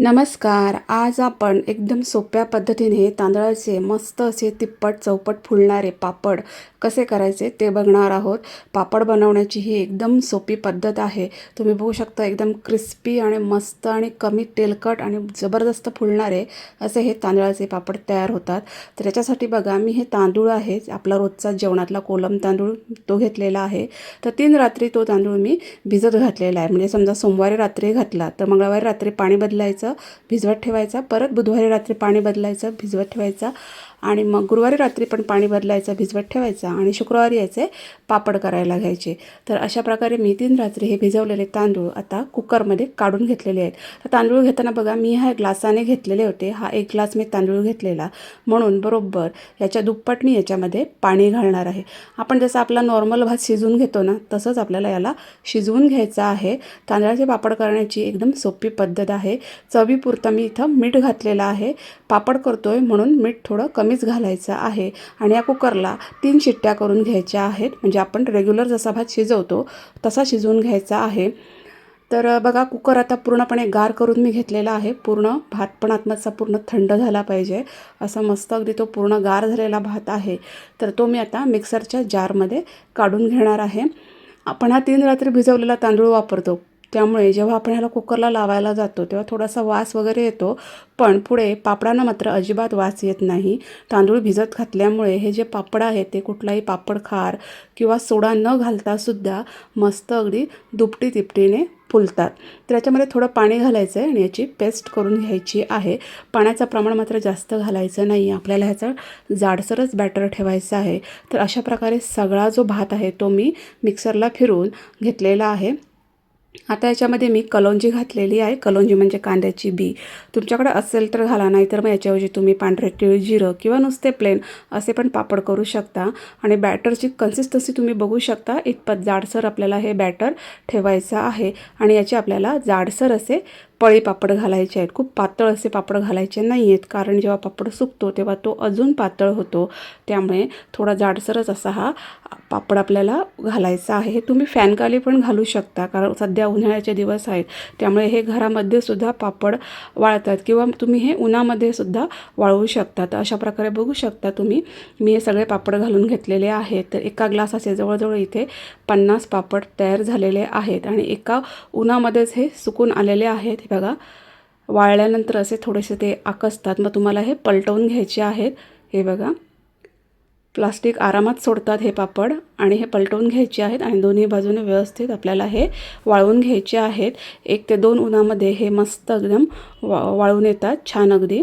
नमस्कार. आज आपण एकदम सोप्या पद्धतीने तांदळाचे मस्त असे तिप्पट चौपट फुलणारे पापड कसे करायचे ते बघणार आहोत. पापड बनवण्याची ही एकदम सोपी पद्धत आहे. तुम्ही बघू शकता एकदम क्रिस्पी आणि मस्त आणि कमी तेलकट आणि जबरदस्त फुलणारे असे हे तांदळाचे पापड तयार होतात. तर याच्यासाठी बघा मी हे तांदूळ आहे आपला रोजचा जेवणातला कोलम तांदूळ तो घेतलेला आहे. तर 3 रात्री तो तांदूळ मी भिजत घातलेला आहे. म्हणजे समजा सोमवारी रात्री घातला तर मंगळवारी रात्री पाणी बदलायचं, भिजवत ठेवायचा, परत बुधवारी रात्री पाणी बदलायचं, भिजवत ठेवायचा आणि मग गुरुवारी रात्री पण पाणी बदलायचं, भिजवत ठेवायचा आणि शुक्रवारी याचे पापड करायला घ्यायचे. तर अशा प्रकारे मी 3 रात्री हे भिजवलेले तांदूळ आता कुकरमध्ये काढून घेतलेले आहेत. तर तांदूळ घेताना बघा मी ह्या ग्लासाने घेतलेले होते. हा 1 ग्लास मी तांदूळ घेतलेला, म्हणून बरोबर याच्या दुप्पट मी याच्यामध्ये पाणी घालणार आहे. आपण जसं आपला नॉर्मल भात शिजवून घेतो ना, तसंच आपल्याला याला शिजवून घ्यायचं आहे. तांदळाचे पापड करण्याची एकदम सोपी पद्धत आहे. चवीपुरतं मी इथं मीठ घातलेलं आहे. पापड करतोय म्हणून मीठ थोडं कमीच घालायचं आहे. आणि या कुकरला 3 शिट्ट्या करून घ्यायच्या आहेत. म्हणजे आपण रेग्युलर जसा भात शिजवतो तसा शिजवून घ्यायचा आहे. तर बघा कुकर आता पूर्णपणे गार करून मी घेतलेला आहे. पूर्ण भात पण आतमधचा पूर्ण थंड झाला पाहिजे, असा मस्त अगदी तो पूर्ण गार झालेला भात आहे. तर तो मी आता मिक्सरच्या जारमध्ये काढून घेणार आहे. आपण हा 3 रात्री भिजवलेला तांदूळ वापरतो, त्यामुळे जेव्हा आपण ह्याला कुकरला लावायला जातो तेव्हा थोडासा वास वगैरे येतो, पण पुढे पापडांना मात्र अजिबात वास येत नाही. तांदूळ भिजत घातल्यामुळे हे जे पापड आहेत ते कुठलाही पापड खार किंवा सोडा न घालतासुद्धा मस्त अगदी दुपटी तिपटीने फुलतात. तर याच्यामध्ये थोडं पाणी घालायचं आहे आणि याची पेस्ट करून घ्यायची आहे. पाण्याचं प्रमाण मात्र जास्त घालायचं नाही. आपल्याला ह्याचं जाडसरच बॅटर ठेवायचं आहे. तर अशा प्रकारे सगळा जो भात आहे तो मी मिक्सरला फिरवून घेतलेला आहे. आता याच्यामध्ये मी कलौंजी घातलेली आहे. कलौंजी म्हणजे कांद्याची बी. तुमच्याकडे असेल तर घाला, नाही तर मग याच्याऐवजी तुम्ही पांढरे तीळ, जिरं किंवा नुसते प्लेन असे पण पापड करू शकता. आणि बॅटरची कन्सिस्टन्सी तुम्ही बघू शकता. इतपत जाडसर आपल्याला हे बॅटर ठेवायचं आहे. आणि याचे आपल्याला जाडसर असे पळी पापड घालायचे आहेत. खूप पातळ असे पापड घालायचे नाही आहेत, कारण जेव्हा पापड सुकतो तेव्हा तो अजून पातळ होतो. त्यामुळे थोडा जाडसरच असा हा पापड आपल्याला घालायचा आहे. हे तुम्ही फॅनखाली पण घालू शकता, कारण सध्या उन्हाळ्याचे दिवस आहेत, त्यामुळे हे घरामध्ये सुद्धा पापड वाळतात किंवा तुम्ही हे उन्हामध्ये सुद्धा वाळवू शकता. तर अशा प्रकारे बघू शकता तुम्ही, मी हे सगळे पापड घालून घेतलेले आहेत. तर एका ग्लासाचे जवळजवळ इथे 50 पापड तयार झालेले आहेत आणि एका उन्हामध्येच हे सुकून आलेले आहेत. हे बघा, वाळल्यानंतर असे थोडेसे ते आकसतात, मग तुम्हाला हे पलटवून घ्यायचे आहेत. हे बघा, प्लास्टिक आरामात सोडतात हे पापड आणि हे पलटवून घ्यायचे आहेत आणि दोन्ही बाजूने व्यवस्थित आपल्याला हे वाळवून घ्यायचे आहेत. 1 ते 2 उन्हामध्ये हे मस्त एकदम वाळून येतात छान अगदी.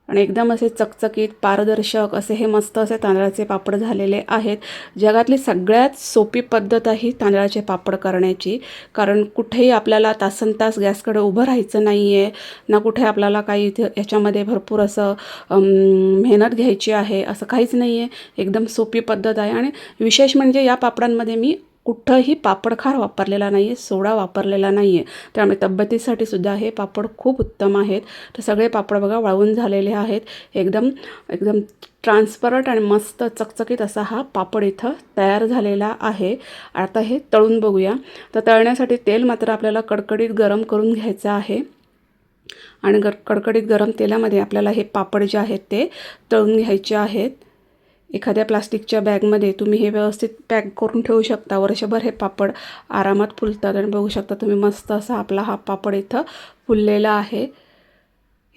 आणि एकदम असे चकचकीत पारदर्शक असे हे मस्त असे तांदळाचे पापड झालेले आहेत. जगातली सगळ्यात सोपी पद्धत आहे तांदळाचे पापड करण्याची, कारण कुठेही आपल्याला तासनतास गॅसकडे उभं राहायचं नाही आहे ना, कुठे आपल्याला काही इथे याच्यामध्ये भरपूर असं मेहनत घ्यायची आहे असं काहीच नाही आहे. एकदम सोपी पद्धत आहे. आणि विशेष म्हणजे या पापडांमध्ये मी कुठंही पापड खार वापरलेला नाही आहे, सोडा वापरलेला नाही आहे. त्यामुळे तब्येतीसाठी सुद्धा हे पापड खूप उत्तम आहेत. तर सगळे पापड बघा वाळवून झालेले आहेत. एकदम एकदम ट्रान्सपरंट आणि मस्त चकचकीत असा हा पापड इथं तयार झालेला आहे. आता हे तळून बघूया. तर तळण्यासाठी तेल मात्र आपल्याला कडकडीत गरम करून घ्यायचं आहे आणि कडकडीत गरम तेलामध्ये आपल्याला हे पापड जे आहेत ते तळून घ्यायचे आहेत. एखाद्या प्लास्टिकच्या बॅगमध्ये तुम्ही हे व्यवस्थित पॅक करून ठेवू शकता. वर्षभर हे पापड आरामात फुलतात. आणि बघू शकता तुम्ही मस्त असा आपला हा पापड इथं फुललेला आहे.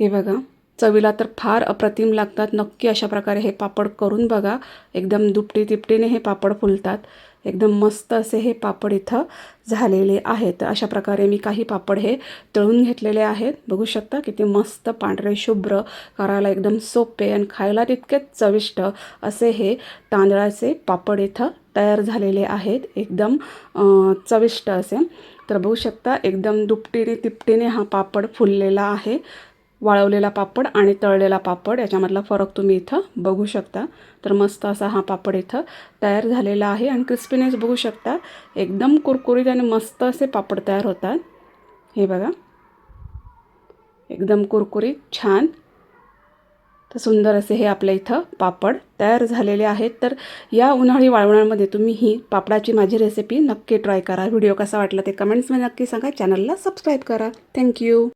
हे बघा, चवीला तर फार अप्रतिम लागतात. नक्की अशा प्रकारे हे पापड करून बघा. एकदम दुपटी तिपटीने हे पापड फुलतात. एकदम मस्त असे हे पापड इथं झालेले आहेत. अशा प्रकारे मी काही पापड हे तळून घेतलेले आहेत. बघू शकता किती मस्त पांढरे शुभ्र, करायला एकदम सोपे आणि खायला तितकेच चविष्ट असे हे तांदळाचे पापड इथं तयार झालेले आहेत. एकदम चविष्ट असे. तर बघू शकता एकदम दुपटीने तिपटीने हा पापड फुललेला आहे. वाळवलेला पापड आणि तळलेला पापड याच्यामधला फरक तुम्ही इथं बघू शकता. तर मस्त असा हा पापड इथं तयार झालेला आहे आणि क्रिस्पीनेस बघू शकता. एकदम कुरकुरीत आणि मस्त असे पापड तयार होतात. हे बघा, एकदम कुरकुरीत छान तर सुंदर असे हे आपल्या इथं पापड तयार झालेले आहेत. तर या उन्हाळी वाळवणामध्ये तुम्ही ही पापडाची माझी रेसिपी नक्की ट्राय करा. व्हिडिओ कसा वाटला ते कमेंट्समध्ये नक्की सांगा. चॅनलला सबस्क्राईब करा. थँक्यू.